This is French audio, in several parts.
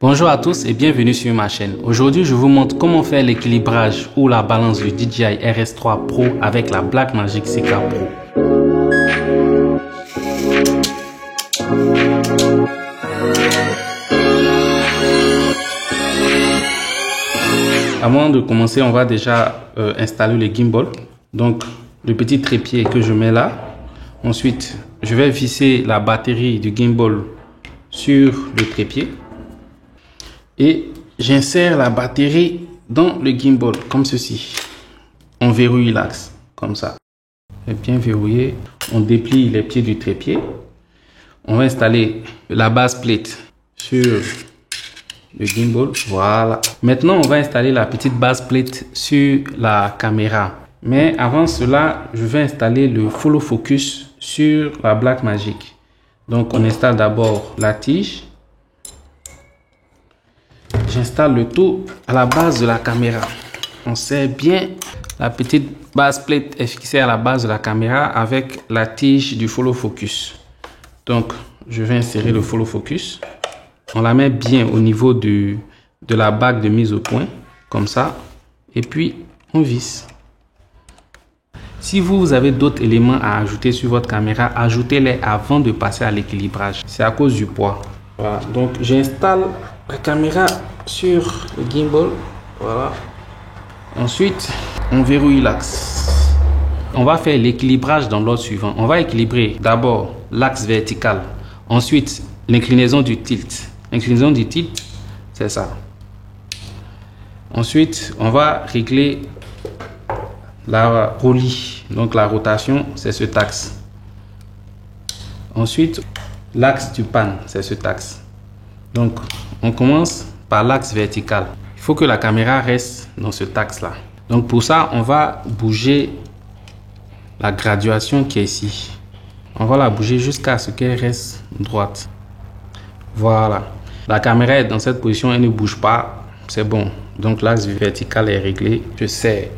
Bonjour à tous et bienvenue sur ma chaîne. Aujourd'hui, je vous montre comment faire l'équilibrage ou la balance du DJI RS3 Pro avec la Blackmagic CK Pro. Avant de commencer, on va déjà installer le gimbal. Donc, le petit trépied que je mets là. Ensuite, je vais visser la batterie du gimbal sur le trépied. Et j'insère la batterie dans le gimbal, comme ceci. On verrouille l'axe, comme ça. Et bien verrouillé, on déplie les pieds du trépied. On va installer la base plate sur le gimbal. Voilà. Maintenant, on va installer la petite base plate sur la caméra. Mais avant cela, je vais installer le follow focus sur la Blackmagic. Donc, on installe d'abord la tige. J'installe le tout à la base de la caméra. On serre bien. La petite base plate est fixée à la base de la caméra avec la tige du follow focus. Donc, je vais insérer le follow focus. On la met bien au niveau de la bague de mise au point, comme ça. Et puis, on visse. Si vous avez d'autres éléments à ajouter sur votre caméra, ajoutez-les avant de passer à l'équilibrage. C'est à cause du poids. Voilà. Donc, j'installe la caméra sur le gimbal. Voilà. Ensuite, on verrouille l'axe. On va faire l'équilibrage dans l'ordre suivant. On va équilibrer d'abord l'axe vertical. Ensuite, l'inclinaison du tilt. L'inclinaison du tilt, c'est ça. Ensuite, on va régler la roulis. Donc, la rotation, c'est cet axe. Ensuite, l'axe du pan, c'est cet axe. Donc, on commence par l'axe vertical. Il faut que la caméra reste dans ce axe-là. Donc, pour ça, on va bouger la graduation qui est ici. On va la bouger jusqu'à ce qu'elle reste droite. Voilà. La caméra est dans cette position, elle ne bouge pas. C'est bon. Donc, l'axe vertical est réglé. Je serre.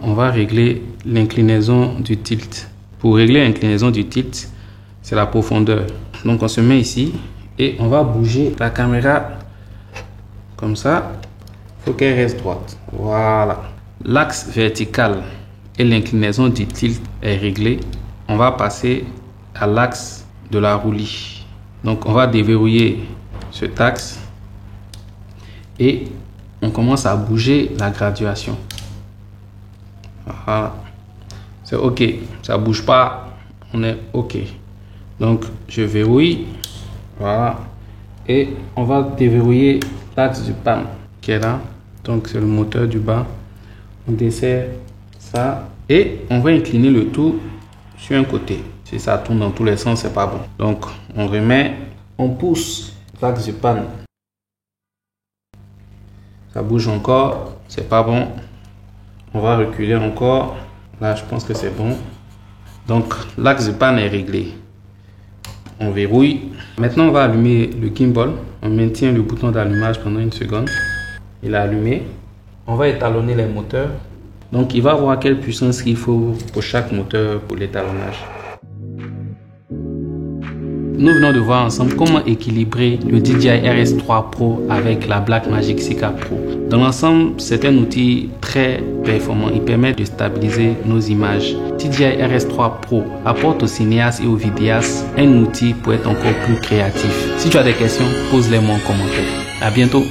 On va régler l'inclinaison du tilt. Pour régler l'inclinaison du tilt, c'est la profondeur. Donc, on se met ici. Et on va bouger la caméra comme ça. Il faut qu'elle reste droite. Voilà. L'axe vertical et l'inclinaison du tilt est réglé. On va passer à l'axe de la roulis. Donc, on va déverrouiller cet axe. Et on commence à bouger la graduation. Voilà. C'est OK. Ça ne bouge pas. On est OK. Donc, je verrouille. Voilà. Et on va déverrouiller l'axe du pan qui est là. Donc, c'est le moteur du bas. On desserre ça. Et on va incliner le tout sur un côté. Si ça tourne dans tous les sens, c'est pas bon. Donc, on remet. On pousse l'axe du pan. Ça bouge encore. C'est pas bon. On va reculer encore. Là, je pense que c'est bon. Donc, l'axe du pan est réglé. On verrouille. Maintenant, on va allumer le gimbal. On maintient le bouton d'allumage pendant une seconde. Il est allumé. On va étalonner les moteurs. Donc, il va voir quelle puissance il faut pour chaque moteur pour l'étalonnage. Nous venons de voir ensemble comment équilibrer le DJI RS3 Pro avec la Blackmagic CK Pro. Dans l'ensemble, c'est un outil très performant. Il permet de stabiliser nos images. DJI RS3 Pro apporte aux cinéastes et aux vidéastes un outil pour être encore plus créatif. Si tu as des questions, pose-les-moi en commentaire. À bientôt.